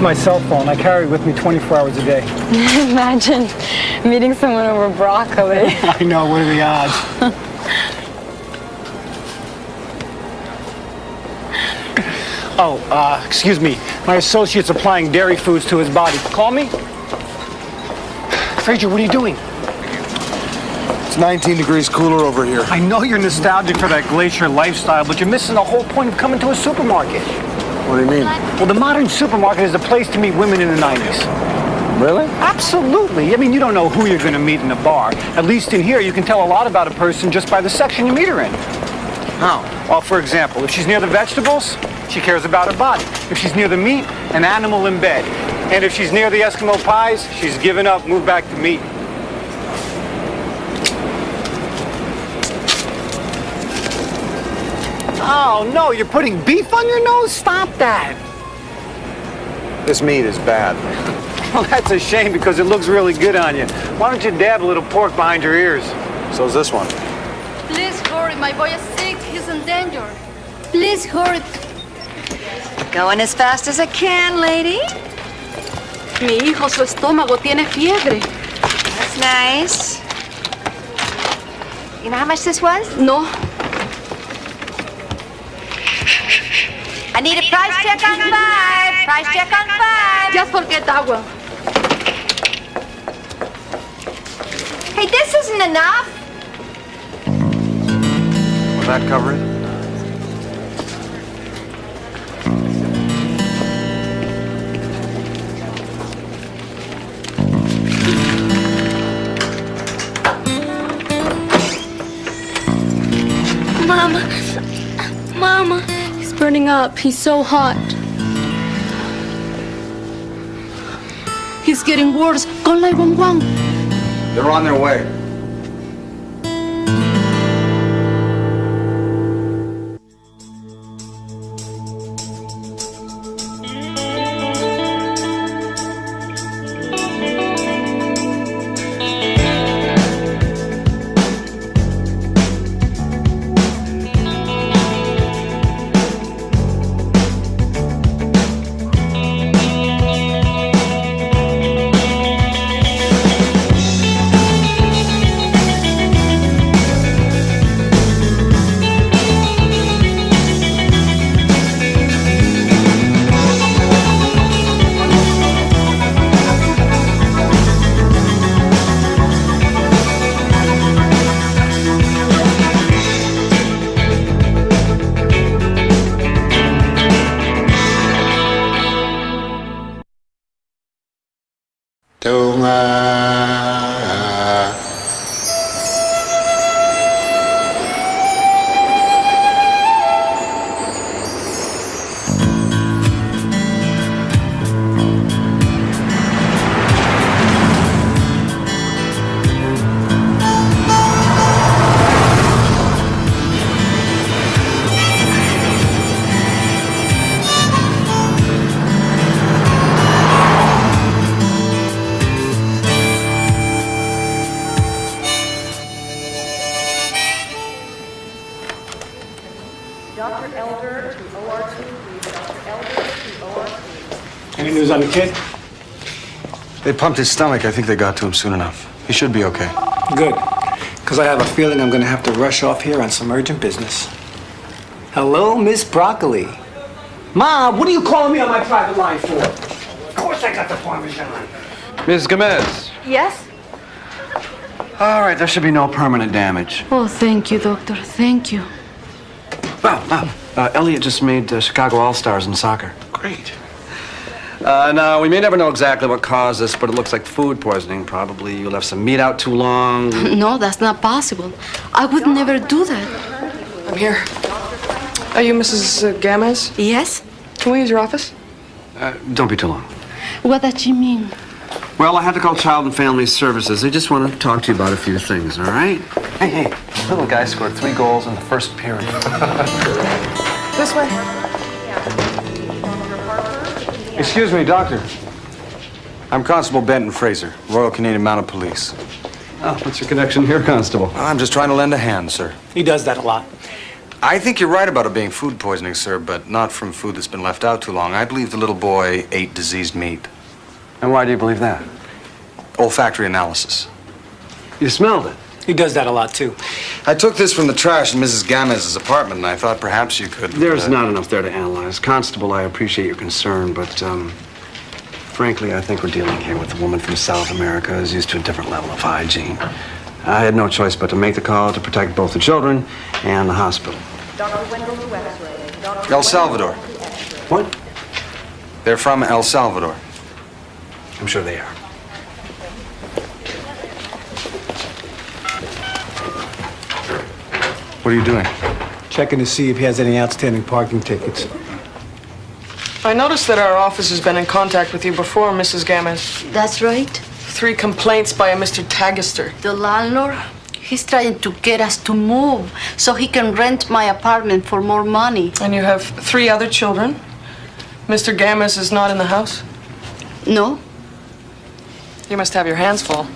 my cell phone. I carry it with me 24 hours a day. Imagine meeting someone over broccoli. I know, what are the odds? Oh, excuse me. My associate's applying dairy foods to his body. Call me? Frazier, what are you doing? It's 19 degrees cooler over here. I know you're nostalgic for that glacier lifestyle, but you're missing the whole point of coming to a supermarket. What do you mean? Well, the modern supermarket is a place to meet women in the 90s. Really? Absolutely. I mean, you don't know who you're going to meet in a bar. At least in here, you can tell a lot about a person just by the section you meet her in. How? Well, for example, if she's near the vegetables, she cares about her body. If she's near the meat, an animal in bed. And if she's near the Eskimo pies, she's given up, moved back to meat. Oh, no, you're putting beef on your nose? Stop that. This meat is bad. Well, that's a shame because it looks really good on you. Why don't you dab a little pork behind your ears? So's this one. Please hurry, my boy is sick, he's in danger. Please hurry. Going as fast as I can, lady. Mi hijo, su estómago tiene fiebre. That's nice. You know how much this was? No. I need a price check on 5. Price check on 5. Just forget agua. Hey, this isn't enough. Will that cover it? Mama. He's burning up. He's so hot. He's getting worse. Call 911. They're on their way. Any news on the kid? They pumped his stomach. I think they got to him soon enough. He should be okay. Good. Because I have a feeling I'm going to have to rush off here on some urgent business. Hello, Miss Broccoli. Ma, what are you calling me on my private line for? Of course I got the Parmesan. Ms. Gomez. Yes? All right, there should be no permanent damage. Oh, thank you, doctor. Thank you. Wow, Elliot just made Chicago All-Stars in soccer. Great. Now, we may never know exactly what caused this, but it looks like food poisoning. Probably you left some meat out too long. No, that's not possible. I would never do that. I'm here. Are you Mrs. Gamez? Yes? Can we use your office? Don't be too long. What does she mean? Well, I had to call Child and Family Services. They just want to talk to you about a few things, all right? Hey, the little guy scored 3 goals in the first period. This way. Excuse me, doctor. I'm Constable Benton Fraser, Royal Canadian Mounted Police. Oh, what's your connection here, Constable? I'm just trying to lend a hand, sir. He does that a lot. I think you're right about it being food poisoning, sir, but not from food that's been left out too long. I believe the little boy ate diseased meat. And why do you believe that? Olfactory analysis. You smelled it. He does that a lot, too. I took this from the trash in Mrs. Gamez's apartment, and I thought perhaps you could... There's not enough there to analyze. Constable, I appreciate your concern, but, frankly, I think we're dealing here with a woman from South America who's used to a different level of hygiene. I had no choice but to make the call to protect both the children and the hospital. El Salvador. What? They're from El Salvador. I'm sure they are. What are you doing? Checking to see if he has any outstanding parking tickets. I noticed that our office has been in contact with you before, Mrs. Gamez. That's right. 3 complaints by a Mr. Tagister. The landlord, he's trying to get us to move so he can rent my apartment for more money. And you have 3 other children. Mr. Gamez is not in the house. No? You must have your hands full.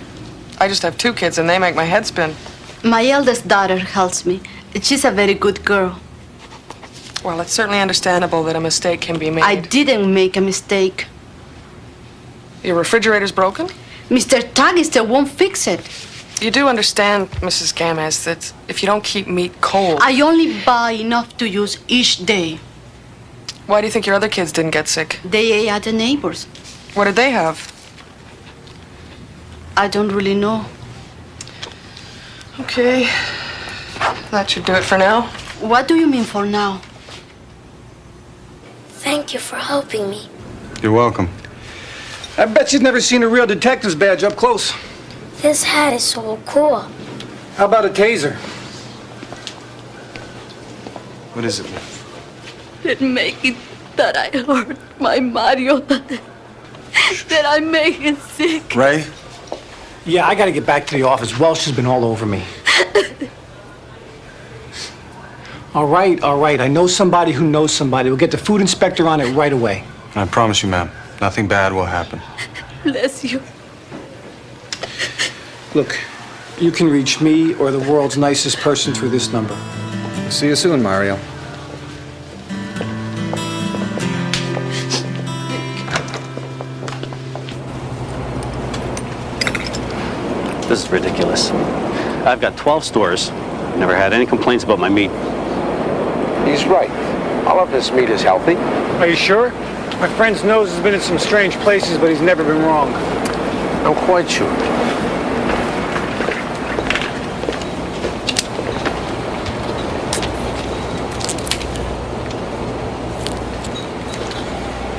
I just have 2 kids and they make my head spin. My eldest daughter helps me. She's a very good girl. Well, it's certainly understandable that a mistake can be made. I didn't make a mistake. Your refrigerator's broken? Mr. Tagister won't fix it. You do understand, Mrs. Gamez, that if you don't keep meat cold... I only buy enough to use each day. Why do you think your other kids didn't get sick? They ate at the neighbors. What did they have? I don't really know. Okay. That should do it for now. What do you mean for now? Thank you for helping me. You're welcome. I bet you've never seen a real detective's badge up close. This hat is so cool. How about a taser? What is it? Didn't make it that I hurt my Mario. That I make him sick. Ray? Yeah, I gotta get back to the office. Welsh has been all over me. All right. I know somebody who knows somebody. We'll get the food inspector on it right away. I promise you, ma'am, nothing bad will happen. Bless you. Look, you can reach me or the world's nicest person through this number. See you soon, Mario. This is ridiculous. I've got 12 stores. Never had any complaints about my meat. He's right. All of this meat is healthy. Are you sure? My friend's nose has been in some strange places, but he's never been wrong. I'm quite sure.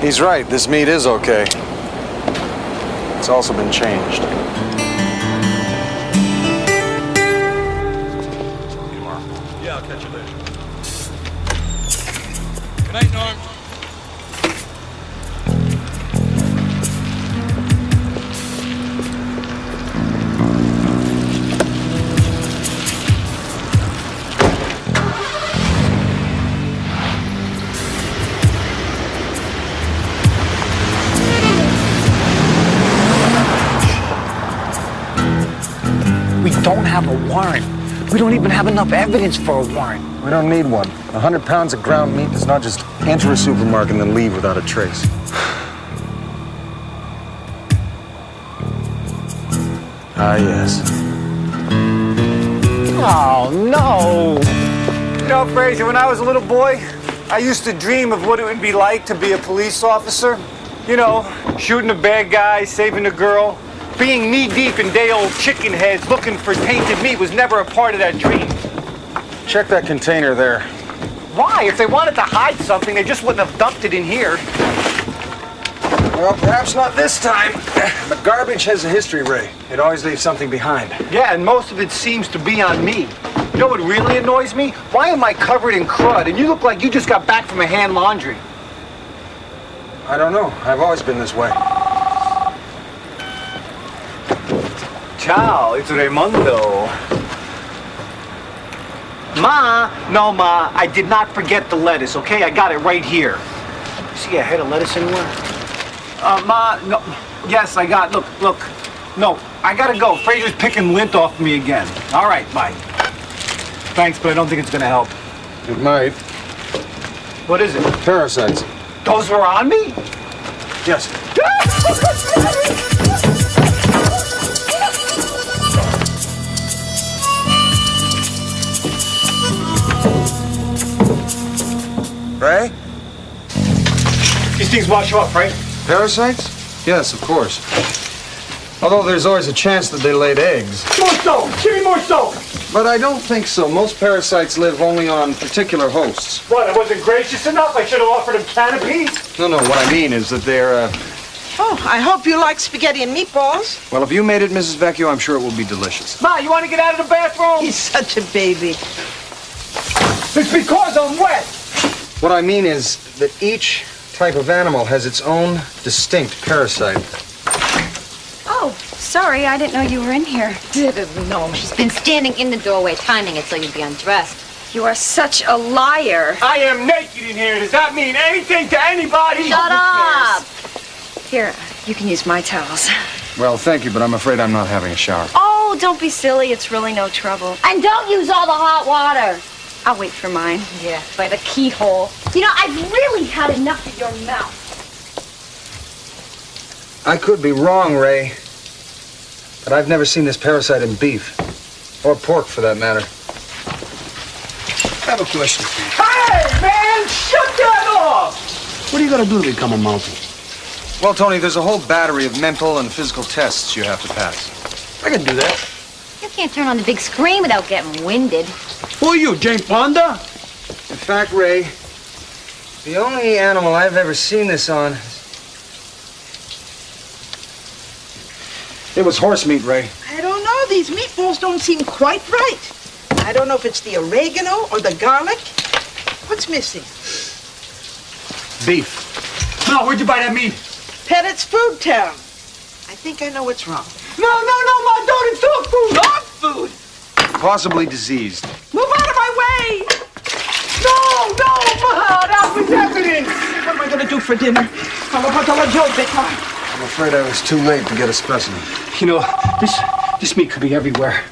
He's right. This meat is okay. It's also been changed. Yeah, I'll catch you later. Good night, Norm. We don't have a warrant. We don't even have enough evidence for a warrant. We don't need one. 100 pounds of ground meat does not just enter a supermarket and then leave without a trace. Ah, yes. Oh, no. You know, Fraser, when I was a little boy, I used to dream of what it would be like to be a police officer. You know, shooting a bad guy, saving a girl. Being knee-deep in day-old chicken heads looking for tainted meat was never a part of that dream. Check that container there. Why? If they wanted to hide something, they just wouldn't have dumped it in here. Well, perhaps not this time. But garbage has a history, Ray. It always leaves something behind. Yeah, and most of it seems to be on me. You know what really annoys me? Why am I covered in crud and you look like you just got back from a hand laundry? I don't know. I've always been this way. Ciao, it's Raimundo. No, Ma, I did not forget the lettuce, okay? I got it right here. See a head of lettuce anywhere? Ma, no. Yes, I got, look. No, I gotta go. Fraser's picking lint off me again. All right, bye. Thanks, but I don't think it's gonna help. It might. What is it? Parasites. Those were on me? Yes. Ray? These things wash off, right? Parasites? Yes, of course. Although there's always a chance that they laid eggs. More soap! Give me more soap! But I don't think so. Most parasites live only on particular hosts. What, I wasn't gracious enough? I should have offered them canopy? No, what I mean is that they're, Oh, I hope you like spaghetti and meatballs. Well, if you made it, Mrs. Vecchio, I'm sure it will be delicious. Ma, you want to get out of the bathroom? He's such a baby. It's because I'm wet. What I mean is that each type of animal has its own distinct parasite. Oh, sorry, I didn't know you were in here. Didn't know. She's been standing in the doorway, timing it so you'd be undressed. You are such a liar. I am naked in here. Does that mean anything to anybody? Shut up! Here, you can use my towels. Well, thank you, but I'm afraid I'm not having a shower. Oh, don't be silly. It's really no trouble. And don't use all the hot water. I'll wait for mine. Yeah. By the keyhole. You know, I've really had enough of your mouth. I could be wrong, Ray, but I've never seen this parasite in beef, or pork for that matter. I have a question for you. Hey, man! Shut that off! What are you going to do to become a mountie? Well, Tony, there's a whole battery of mental and physical tests you have to pass. I can do that. You can't turn on the big screen without getting winded. Who are you, Jane Fonda? In fact, Ray, the only animal I've ever seen this on, it was horse meat, Ray. I don't know. These meatballs don't seem quite right. I don't know if it's the oregano or the garlic. What's missing? Beef. Ma, where'd you buy that meat? Pettit's Food Town. I think I know what's wrong. No, Ma, don't. It's dog food. Dog food? Possibly diseased. Move out of my way! No, Ma, that was evidence. What am I going to do for dinner? I'm afraid I was too late to get a specimen. You know, this meat could be everywhere.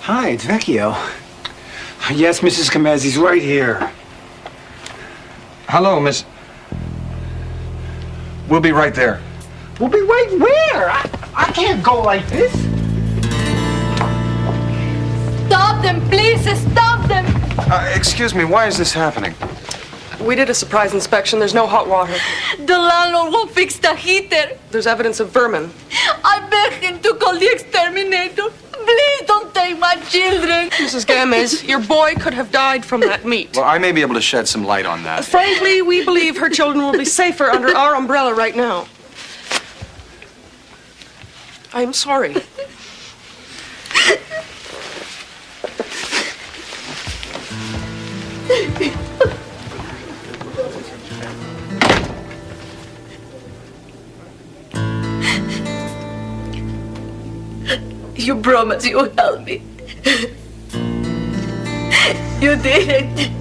Hi, it's Vecchio. Yes, Mrs. Camezzi's right here. Hello, Miss. We'll be right there. We'll be right where? I can't go like this. Stop them, please, stop them! Excuse me, why is this happening? We did a surprise inspection. There's no hot water. The landlord won't fix the heater. There's evidence of vermin. I beg him to call the exterminator. Please don't take my children. Mrs. Gamez, your boy could have died from that meat. Well, I may be able to shed some light on that. Frankly, we believe her children will be safer under our umbrella right now. I'm sorry. You promised you would help me. You didn't.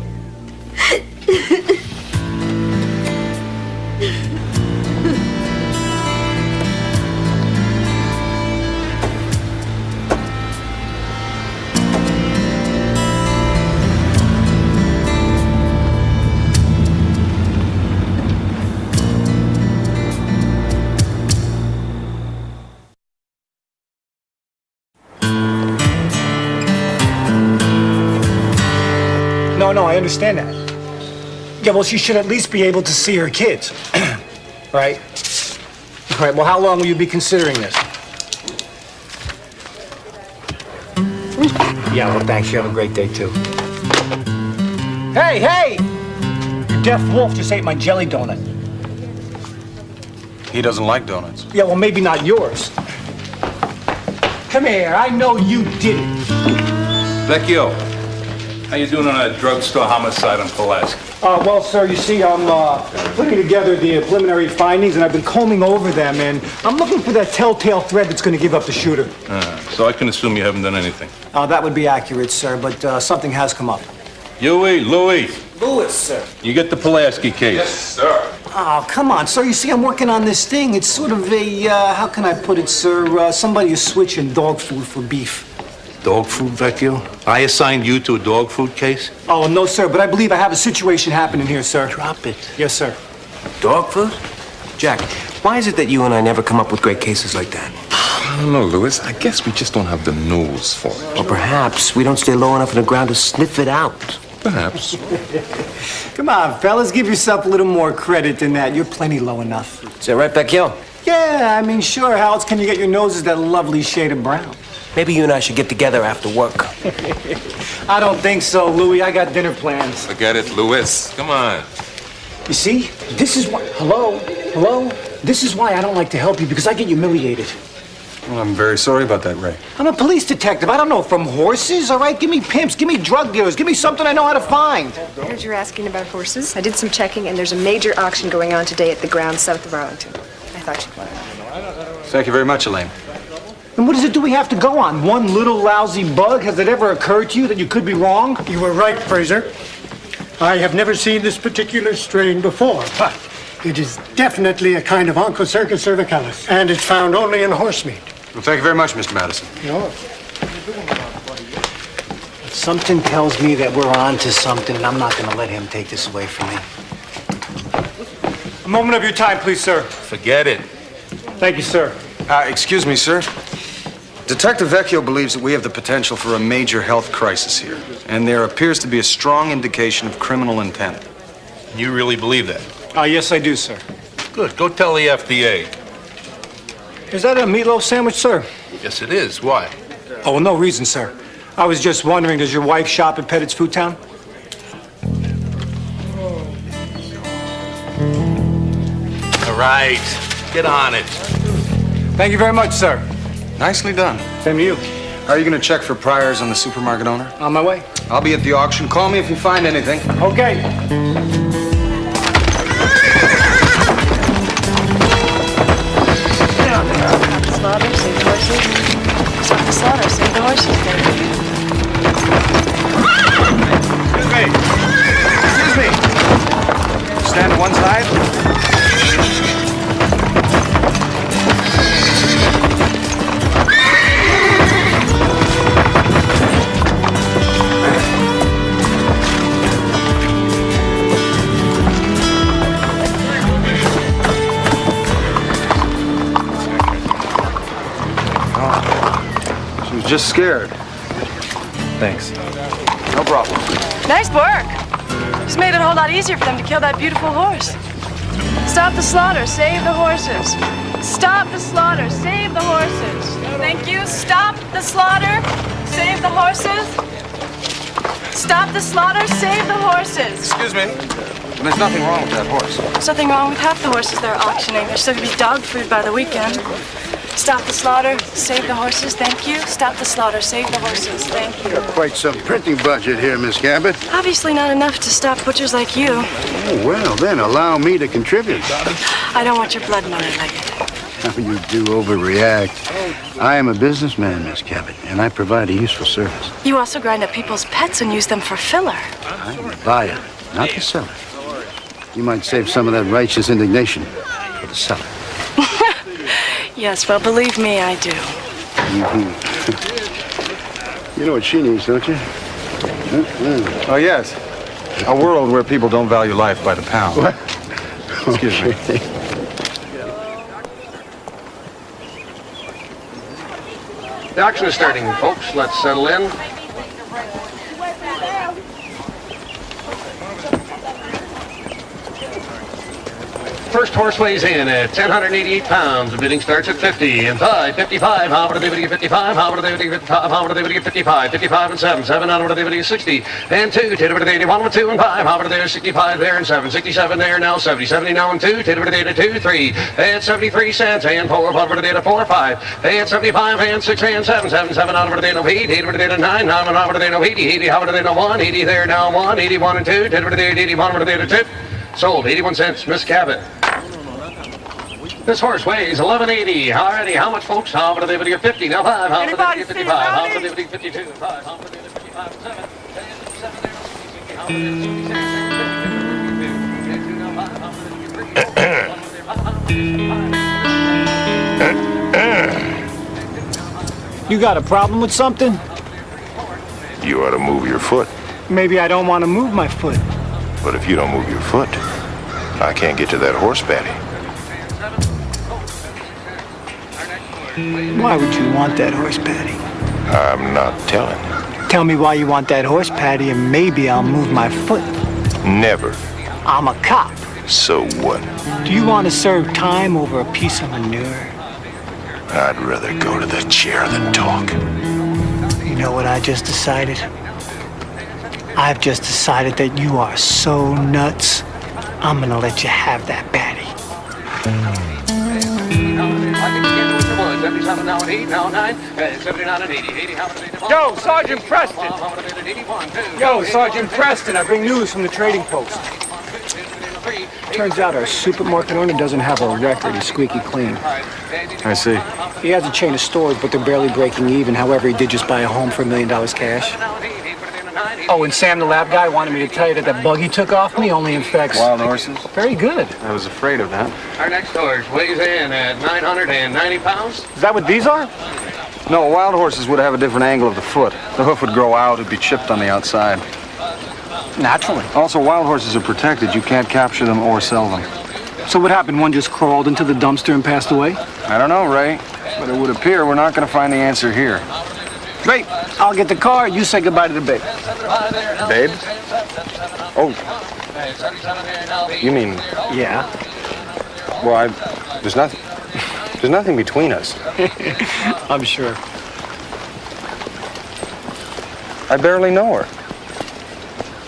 No, I understand that. Yeah, well, she should at least be able to see her kids. Right? All right, well, how long will you be considering this? Yeah, well, thanks. You have a great day, too. Hey! Your deaf wolf just ate my jelly donut. He doesn't like donuts. Yeah, well, maybe not yours. Come here. I know you did it. Vecchio, how you doing on that drugstore homicide on Pulaski? Well, sir, you see, I'm putting together the preliminary findings, and I've been combing over them, and I'm looking for that telltale thread that's going to give up the shooter. So I can assume you haven't done anything. That would be accurate, sir, but something has come up. Louis, Louis, sir. you get the Pulaski case. Yes, sir. Oh, come on, sir. You see, I'm working on this thing. It's sort of a, how can I put it, sir? Somebody is switching dog food for beef. Dog food, Vecchio? I assigned you to a dog food case? Oh, no, sir, but I believe I have a situation happening here, sir. Drop it. Yes, sir. Dog food? Jack, why is it that you and I never come up with great cases like that? I don't know, Louis. I guess we just don't have the nose for it. Or perhaps we don't stay low enough on the ground to sniff it out. Perhaps. Come on, fellas, give yourself a little more credit than that. You're plenty low enough. Is that right, Vecchio? Yeah, I mean, sure. How else can you get your noses that lovely shade of brown? Maybe you and I should get together after work. I don't think so, Louis. I got dinner plans. Forget it, Louis. Come on. You see, this is why... Hello? Hello? This is why I don't like to help you, because I get humiliated. Well, I'm very sorry about that, Ray. I'm a police detective. I don't know from horses, all right? Give me pimps, give me drug dealers, give me something I know how to find. I heard you're asking about horses. I did some checking, and there's a major auction going on today at the grounds south of Arlington. I thought you'd want to know. Thank you very much, Elaine. And what is it do we have to go on? One little lousy bug? Has it ever occurred to you that you could be wrong? You were right, Fraser. I have never seen this particular strain before, but it is definitely a kind of Onchocercus cervicalis, and it's found only in horse meat. Well, thank you very much, Mr. Madison. No. Something tells me that we're on to something, and I'm not going to let him take this away from me. A moment of your time, please, sir. Forget it. Thank you, sir. Excuse me, sir. Detective Vecchio believes that we have the potential for a major health crisis here, and there appears to be a strong indication of criminal intent. You really believe that? Yes, I do, sir. Good. Go tell the FDA. Is that a meatloaf sandwich, sir? Yes, it is. Why? Oh, well, no reason, sir. I was just wondering, does your wife shop at Pettit's Food Town? All right. Get on it. Thank you very much, sir. Nicely done. Same to you. Are you going to check for priors on the supermarket owner? On my way. I'll be at the auction. Call me if you find anything. Okay. Slaughter, save the horses. Stop the slaughter, save the horses, baby. Excuse me. Excuse me. Stand to one side. Just scared. Thanks. No problem. Nice work. Just made it a whole lot easier for them to kill that beautiful horse. Stop the slaughter, save the horses. Stop the slaughter, save the horses. Thank you. Stop the slaughter, save the horses. Stop the slaughter, save the horses. Excuse me. There's nothing wrong with that horse. There's nothing wrong with half the horses they're auctioning. There's still gonna be dog food by the weekend. Stop the slaughter, save the horses, thank you. Stop the slaughter, save the horses, thank you. Got quite some printing budget here, Miss Cabot. Obviously not enough to stop butchers like you. Oh, well, then allow me to contribute. I don't want your blood money, Leggett. How you do overreact. I am a businessman, Miss Cabot, and I provide a useful service. You also grind up people's pets and use them for filler. I'm the buyer, not the seller. You might save some of that righteous indignation for the seller. Yes, well, believe me, I do. Mm-hmm. You know what she needs, don't you? Oh, yes. A world where people don't value life by the pound. What? Excuse me. The auction is starting, folks. Let's settle in. First horse weighs in at 1,088 pounds. The bidding starts at 50 and 5, 55. How about the bidding at 55? How about the bidding at 55? How about the bidding at 55? 55 and 7. 7 out of the bidding at 60 and 2. 10 over the 81 with 2 and 5. How about there? 65 there and 7. 67 there now. 70. 70 now and 2. 10 over the data 2, 3 and 73 cents and 4. 5 over the data 4, 5 and 75 and 6 and 7. 7 7 out over the data 8. 8 over the data 9. 9 over the data 80. 80 how over the data 1. 80 there now 1. 81 and 2. 10 over the data 81 over the data 2. Sold 81 cents. Miss Cabot. This horse weighs 1180. Alrighty, how much, folks? How about the dividend of 50? Now 5. How about the dividend of 55? How about the dividend of 52? 5. How about the dividend of 55? 7. You got a problem with something? You ought to move your foot. Maybe I don't want to move my foot. But if you don't move your foot, I can't get to that horse patty. Why would you want that horse patty? I'm not telling. Tell me why you want that horse patty and maybe I'll move my foot. Never. I'm a cop. So what? Do you want to serve time over a piece of manure? I'd rather go to the chair than talk. You know what I just decided? I've just decided that you are so nuts, I'm gonna let you have that patty. Yo, Sergeant Preston! Yo, Sergeant Preston, I bring news from the trading post. Turns out our supermarket owner doesn't have a record. He's squeaky clean. I see. He has a chain of stores, but they're barely breaking even. However, he did just buy a home for $1 million cash. Oh, and Sam the lab guy wanted me to tell you that the bug he took off me only infects... Wild horses? Very good. I was afraid of that. Our next horse weighs in at 990 pounds. Is that what these are? No, wild horses would have a different angle of the foot. The hoof would grow out, it'd be chipped on the outside. Naturally. Also, wild horses are protected. You can't capture them or sell them. So what happened? One just crawled into the dumpster and passed away? I don't know, Ray. But it would appear we're not going to find the answer here. Great. I'll get the car. You say goodbye to the babe. Babe? Oh. You mean... Yeah. Well, there's nothing between us. I'm sure. I barely know her.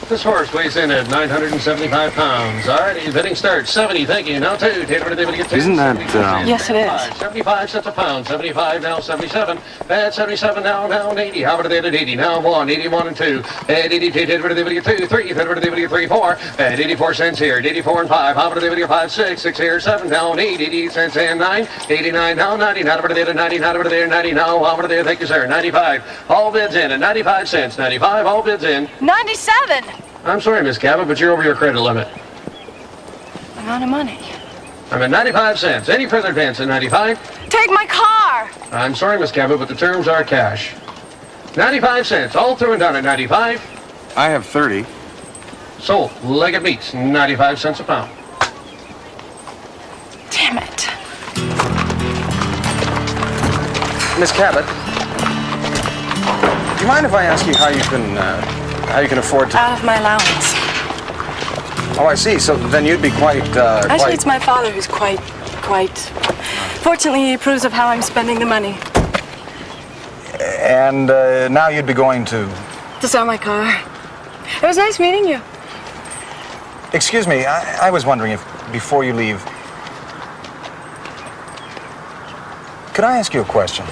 This horse weighs in at 975 pounds. All right, bidding starts. 70, thank you. Now 2. Isn't that, Yes, it is. 75 cents a pound. 75, now 77. At 77, now 80. How about it at 80? Now 1, 81 and 2. At 82, 2, 3, 3, 4. At 84 cents here. At 84 and 5. How about it 5, 6, 6 here, 7, down 8, 88 cents and 9. 89, now 90. How about it at 90? How about it at 90? Now, how about it? Thank you, sir. 95. All bids in at 95 cents. 95, all bids in. 97. I'm sorry, Miss Cabot, but you're over your credit limit. I'm out of money. I'm at 95 cents. Any further advance at 95? Take my car. I'm sorry, Miss Cabot, but the terms are cash. 95 cents, all through and done at 95. I have 30. Sold. Leg of meats, 95 cents a pound. Damn it. Miss Cabot, do you mind if I ask you how you can afford to... Out of my allowance. Oh, I see. So then you'd be quite, Actually, it's my father who's quite... Fortunately, he approves of how I'm spending the money. And now you'd be going to... To sell my car. It was nice meeting you. Excuse me, I was wondering if, before you leave... Could I ask you a question?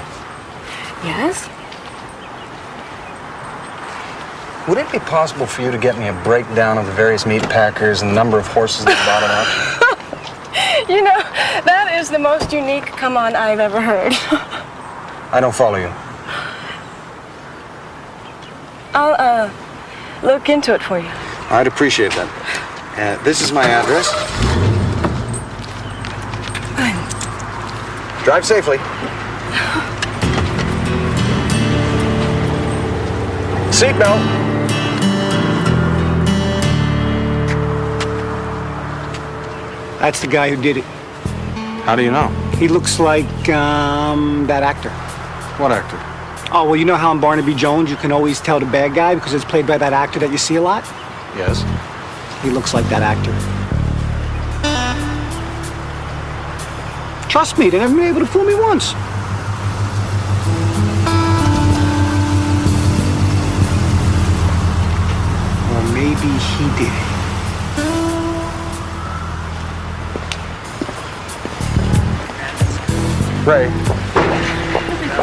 Yes? Would it be possible for you to get me a breakdown of the various meat packers and the number of horses that bought it up? You know, that is the most unique come-on I've ever heard. I don't follow you. I'll, look into it for you. I'd appreciate that. This is my address. Drive safely. Seatbelt. That's the guy who did it. How do you know? He looks like, that actor. What actor? Oh, well, you know how in Barnaby Jones you can always tell the bad guy because it's played by that actor that you see a lot? Yes. He looks like that actor. Trust me, they never been able to fool me once. Or maybe he did it. Ray,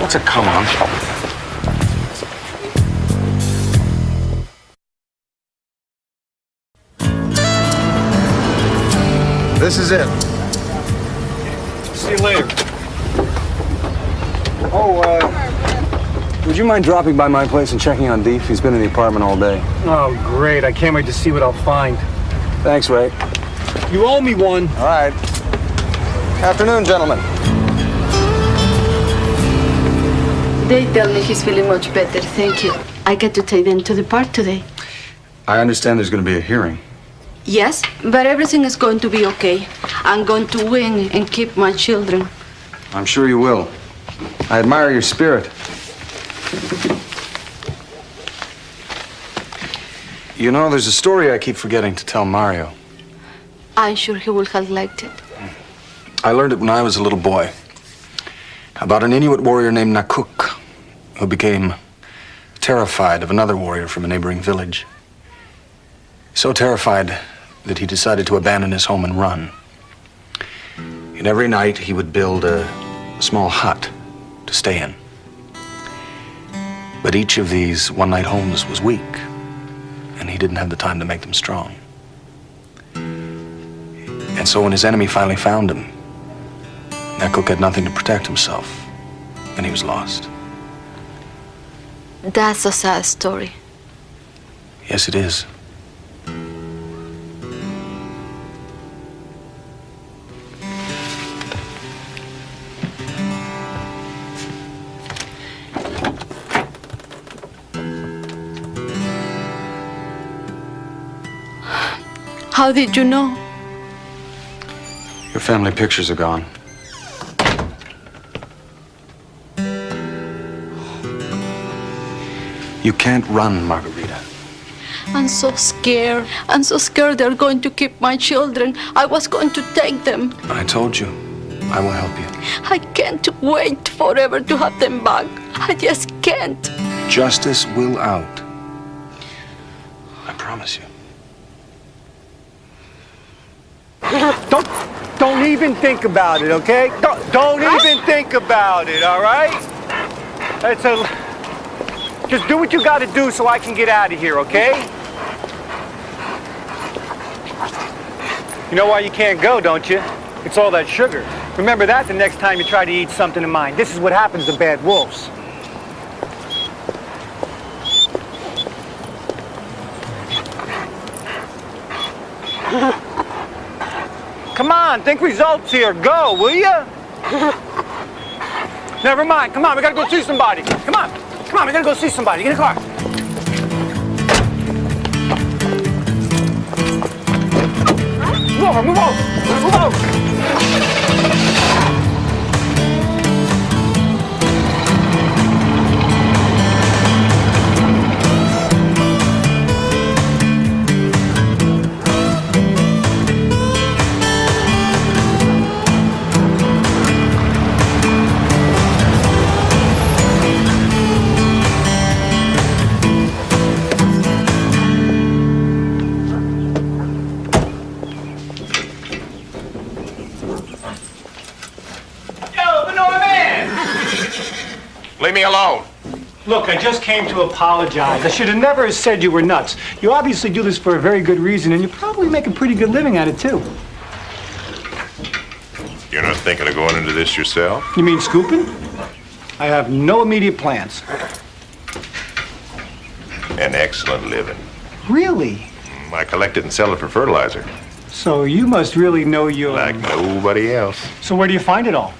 what's a come-on? This is it. See you later. Oh, would you mind dropping by my place and checking on Deef? He's been in the apartment all day. Oh, great. I can't wait to see what I'll find. Thanks, Ray. You owe me one. All right. Afternoon, gentlemen. They tell me he's feeling much better. Thank you. I get to take them to the park today. I understand there's going to be a hearing. Yes, but everything is going to be okay. I'm going to win and keep my children. I'm sure you will. I admire your spirit. You know, there's a story I keep forgetting to tell Mario. I'm sure he will have liked it. I learned it when I was a little boy. About an Inuit warrior named Nakuk, who became terrified of another warrior from a neighboring village. So terrified that he decided to abandon his home and run. And every night he would build a small hut to stay in. But each of these one-night homes was weak, and he didn't have the time to make them strong. And so when his enemy finally found him, Nakuk had nothing to protect himself, and he was lost. That's a sad story. Yes, it is. How did you know? Your family pictures are gone. You can't run, Margarita. I'm so scared. I'm so scared they're going to keep my children. I was going to take them. I told you, I will help you. I can't wait forever to have them back. I just can't. Justice will out. I promise you. Don't even think about it, okay? Don't even think about it, all right? Just do what you got to do so I can get out of here, okay? You know why you can't go, don't you? It's all that sugar. Remember that the next time you try to eat something of mine. This is what happens to bad wolves. Come on, think results here. Go, will ya? Never mind. Come on, we gotta go see somebody. Come on, we gotta go see somebody. Get in the car. Move over. Leave me alone. Look, I just came to apologize. I should have never said you were nuts. You obviously do this for a very good reason, and you probably make a pretty good living at it, too. You're not thinking of going into this yourself? You mean scooping? I have no immediate plans. An excellent living. Really? I collect it and sell it for fertilizer. So you must really know your... Like nobody else. So where do you find it all?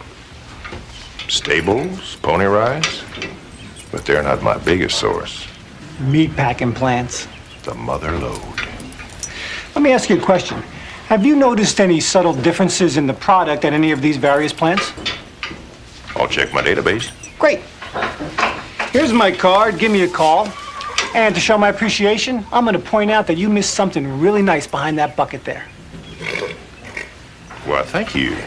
Stables, pony rides. But they're not my biggest source. Meat packing plants. The mother lode. Let me ask you a question. Have you noticed any subtle differences in the product at any of these various plants? I'll check my database. Great. Here's my card. Give me a call. And to show my appreciation, I'm going to point out that you missed something really nice behind that bucket there. Well, thank you.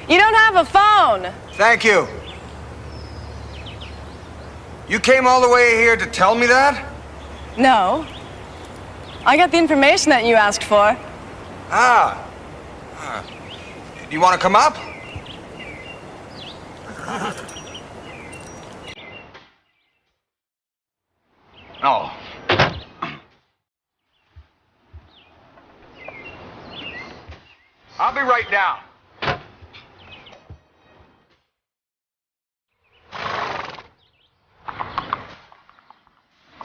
You don't have a phone. Thank you. You came all the way here to tell me that? No. I got the information that you asked for. Ah. You want to come up? No. I'll be right down.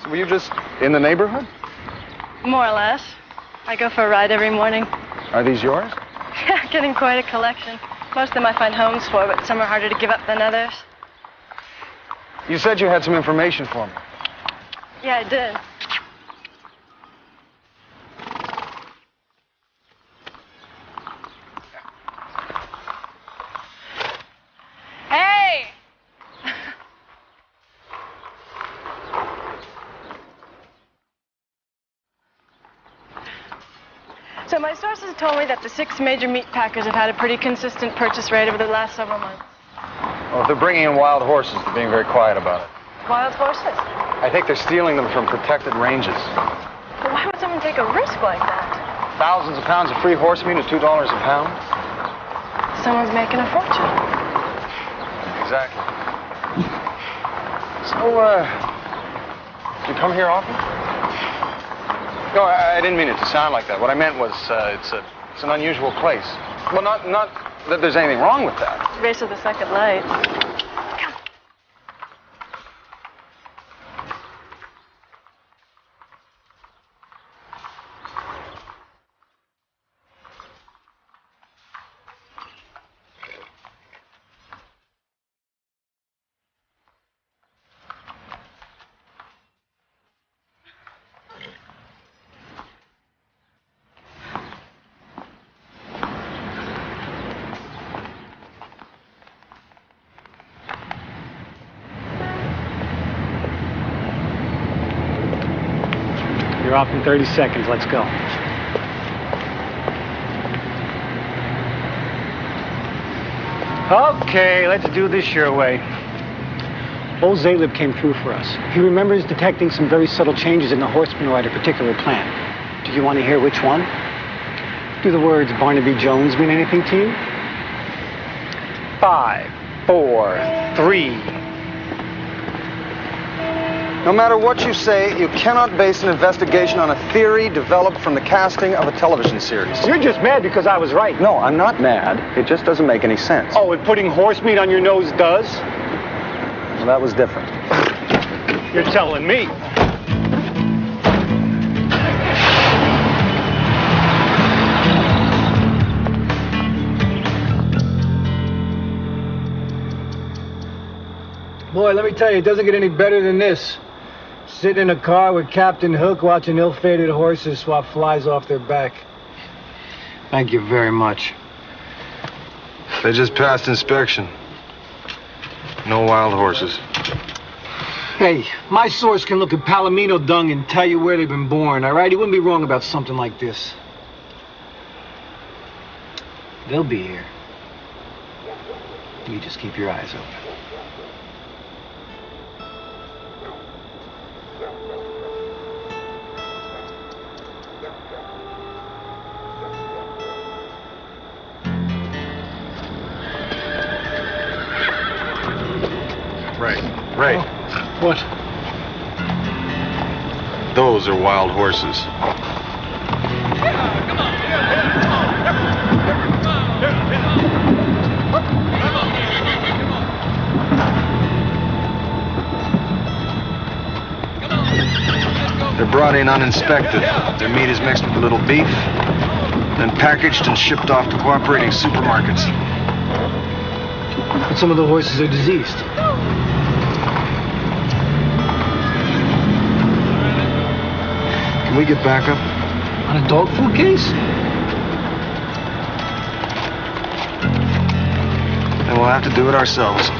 So were you just in the neighborhood? More or less. I go for a ride every morning. Are these yours? Yeah, getting quite a collection. Most of them I find homes for, but some are harder to give up than others. You said you had some information for me. Yeah, I did. Hey! So my sources told me that the 6 major meat packers have had a pretty consistent purchase rate over the last several months. Well, if they're bringing in wild horses, they're being very quiet about it. Wild horses? I think they're stealing them from protected ranges. But why would someone take a risk like that? Thousands of pounds of free horse meat at $2 a pound? Someone's making a fortune. Exactly. So, do you come here often? No, I didn't mean it to sound like that. What I meant was, it's an unusual place. Well, not that there's anything wrong with that. Race of the second light. You're off in 30 seconds. Let's go. Okay, let's do this your way. Old Zaleb came through for us. He remembers detecting some very subtle changes in the horse manure at a particular plant. Do you want to hear which one? Do the words Barnaby Jones mean anything to you? 5, 4, 3. No matter what you say, you cannot base an investigation on a theory developed from the casting of a television series. You're just mad because I was right. No, I'm not mad. It just doesn't make any sense. Oh, and putting horse meat on your nose does? Well, that was different. You're telling me. Boy, let me tell you, it doesn't get any better than this. Sitting in a car with Captain Hook watching ill-fated horses swap flies off their back. Thank you very much. They just passed inspection. No wild horses. Hey, my source can look at Palomino dung and tell you where they've been born, all right? He wouldn't be wrong about something like this. They'll be here. You just keep your eyes open. Ray. What? Those are wild horses. They're brought in uninspected. Their meat is mixed with a little beef, then packaged and shipped off to cooperating supermarkets. But some of the horses are diseased. Can we get back up? On a dog food case? Then we'll have to do it ourselves.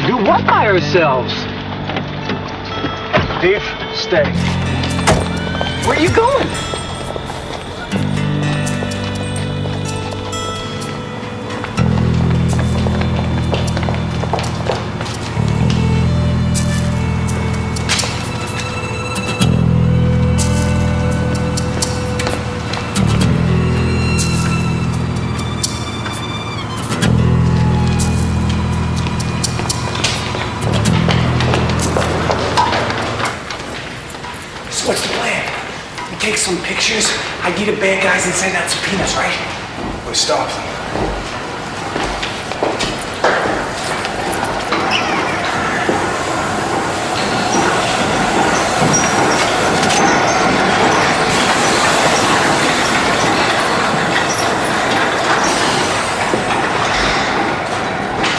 Do what by ourselves? Beef, stay. Where are you going? pictures, ID the bad guys, and send out subpoenas, right? We stop them.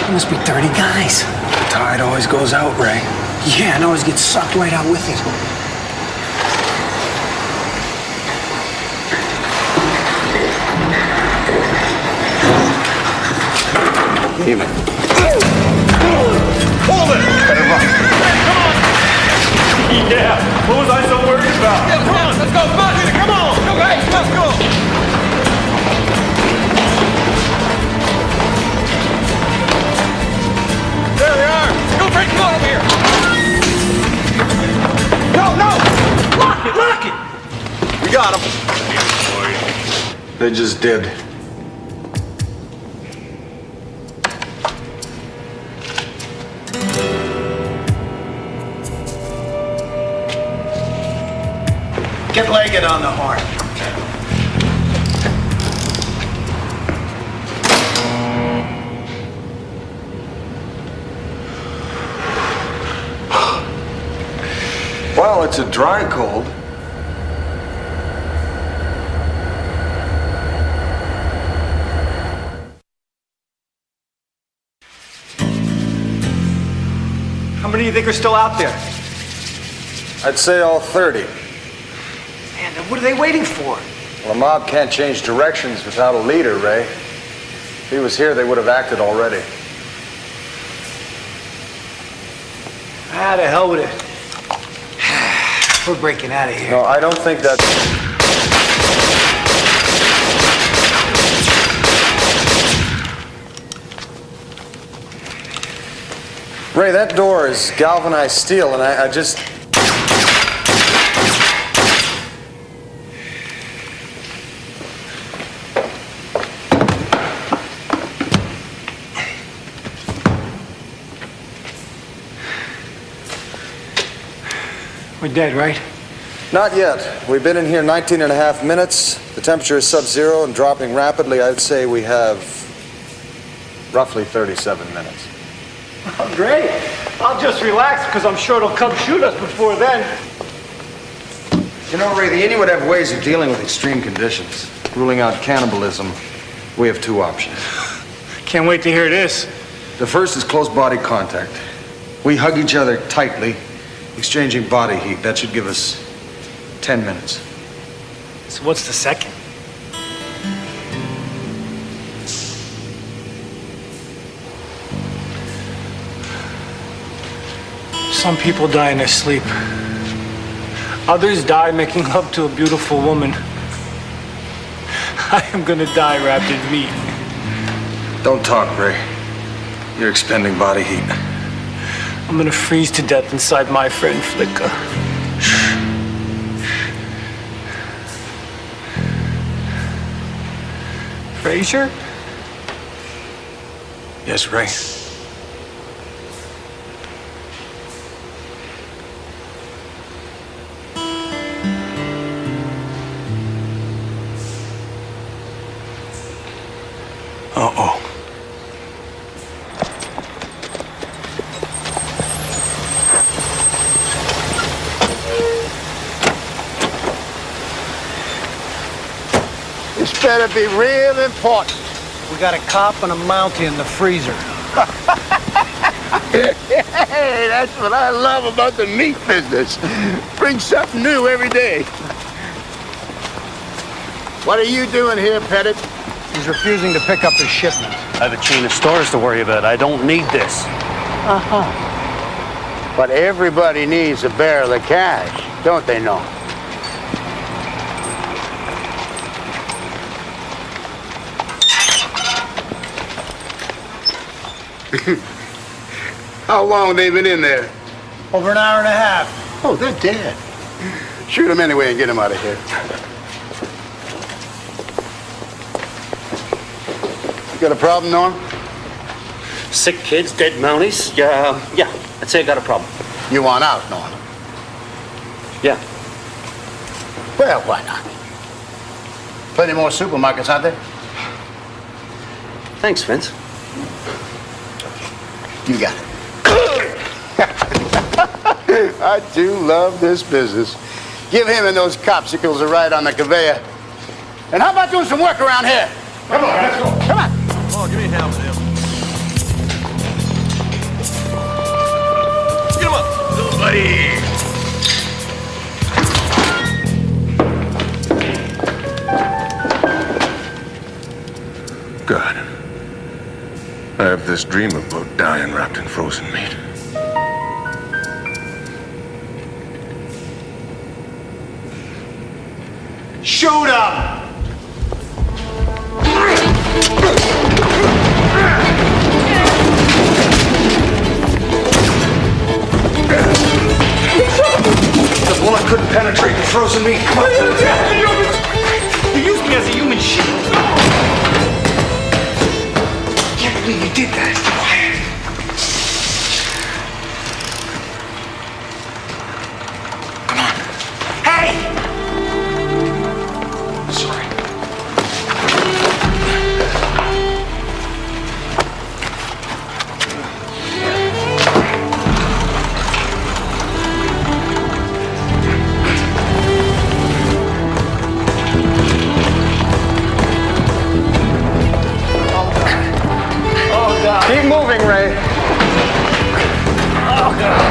There must be 30 guys. The tide always goes out, Ray. Yeah, and always gets sucked right out with it. Evening. Hold it! Better run. Yeah, what was I so worried about? Yeah, come on, let's go, come on, come on! Okay, let's go! There they are! Go, Frank, come on over here! No, no! Lock it, lock it! We got them. They just did. Get Leggett on the horn. Well, it's a dry cold. How many do you think are still out there? I'd say all 30. Man, then what are they waiting for? Well, a mob can't change directions without a leader, Ray. If he was here, they would have acted already. Ah, to hell with it. We're breaking out of here. No, I don't think that's... Ray, that door is galvanized steel, and I just... We're dead, right? Not yet. We've been in here 19 and a half minutes. The temperature is sub-zero and dropping rapidly. I'd say we have roughly 37 minutes. Oh, great. I'll just relax because I'm sure it'll come shoot us before then. You know, Ray, the Inuit have ways of dealing with extreme conditions. Ruling out cannibalism, we have two options. Can't wait to hear this. The first is close body contact. We hug each other tightly, exchanging body heat. That should give us 10 minutes. So what's the second? Some people die in their sleep. Others die making love to a beautiful woman. I am gonna die wrapped in meat. Don't talk, Ray. You're expending body heat. I'm gonna freeze to death inside my friend Flicka. Frazier? Yes, Ray. Uh-oh. This better be real important. We got a cop and a Mountie in the freezer. Hey, that's what I love about the meat business. Bring something new every day. What are you doing here, Pettit? He's refusing to pick up his shipment. I have a chain of stores to worry about. I don't need this. Uh-huh. But everybody needs a barrel of cash, don't they know? How long they been in there? Over an hour and a half. Oh, they're dead. Shoot them anyway and get them out of here. You got a problem, Norm? Sick kids, dead Mounties. Yeah, I'd say I got a problem. You want out, Norm? Yeah. Well, why not? Plenty more supermarkets, aren't there? Thanks, Vince. You got it. I do love this business. Give him and those copsicles a ride on the conveyor. And how about doing some work around here? Come on, let's go. Come on. Come on, give me a hand with him. Get him up, little buddy. God. I have this dream about dying wrapped in frozen meat. Shoot him! The bullet couldn't penetrate the frozen meat. Come on. You used me as a human shield. I can't believe you did that. Keep moving, Ray. Oh, God.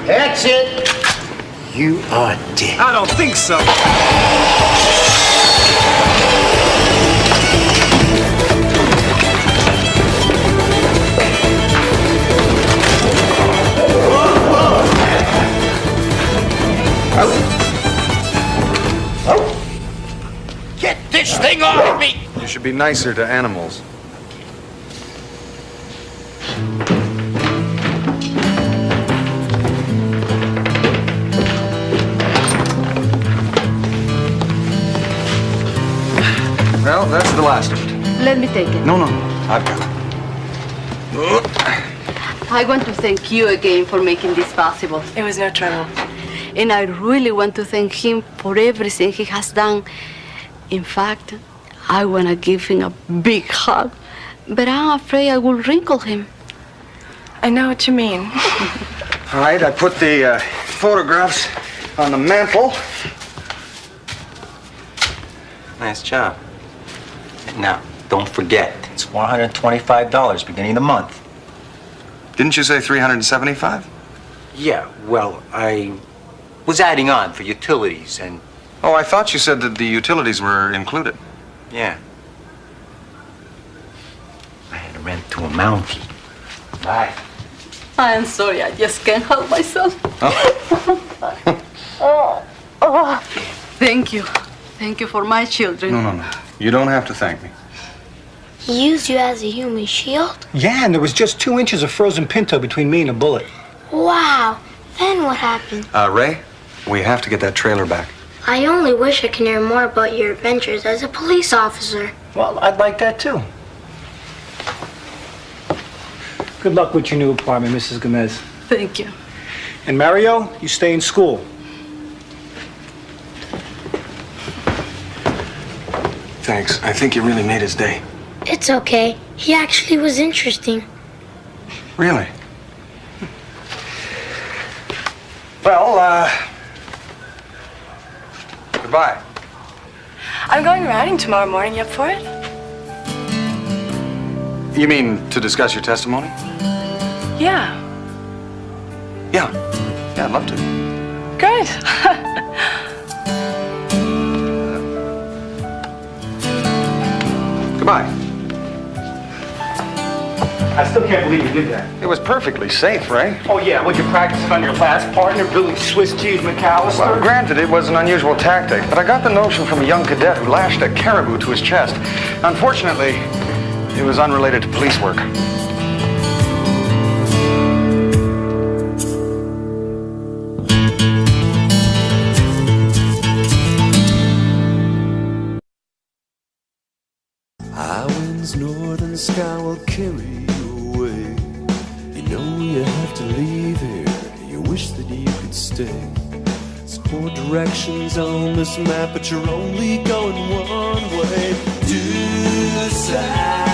That's it. You are dead. I don't think so. Get this thing off me! You should be nicer to animals. Well, that's the last of it. Let me take it. No, I've got it. I want to thank you again for making this possible. It was no trouble. And I really want to thank him for everything he has done. In fact, I want to give him a big hug, but I'm afraid I will wrinkle him. I know what you mean. All right, I put the photographs on the mantle. Nice job. Now, don't forget, it's $125 beginning of the month. Didn't you say 375? Yeah, well, I was adding on for utilities and... Oh, I thought you said that the utilities were included. Yeah. I had to rent to a mountie. Bye. I'm sorry, I just can't help myself. Thank you. Thank you for my children. No. You don't have to thank me. He used you as a human shield? Yeah, and there was just 2 inches of frozen pinto between me and a bullet. Wow. Then what happened? Ray, we have to get that trailer back. I only wish I could hear more about your adventures as a police officer. Well, I'd like that too. Good luck with your new apartment, Mrs. Gomez. Thank you. And Mario, you stay in school. Thanks. I think you really made his day. It's okay. He actually was interesting. Really? Well, goodbye. I'm going riding tomorrow morning. You up for it? You mean to discuss your testimony? Yeah. Yeah. Yeah, I'd love to. Good. Goodbye. I still can't believe you did that. It was perfectly safe, Ray. Oh, yeah, would you practice it on your last partner, Billy Swiss Cheese McAllister? Well, granted, it was an unusual tactic, but I got the notion from a young cadet who lashed a caribou to his chest. Unfortunately, it was unrelated to police work. High winds, northern sky will carry you away. You know you have to leave here. You wish that you could stay. There's 4 directions on this map, but you're only going one way. To the side.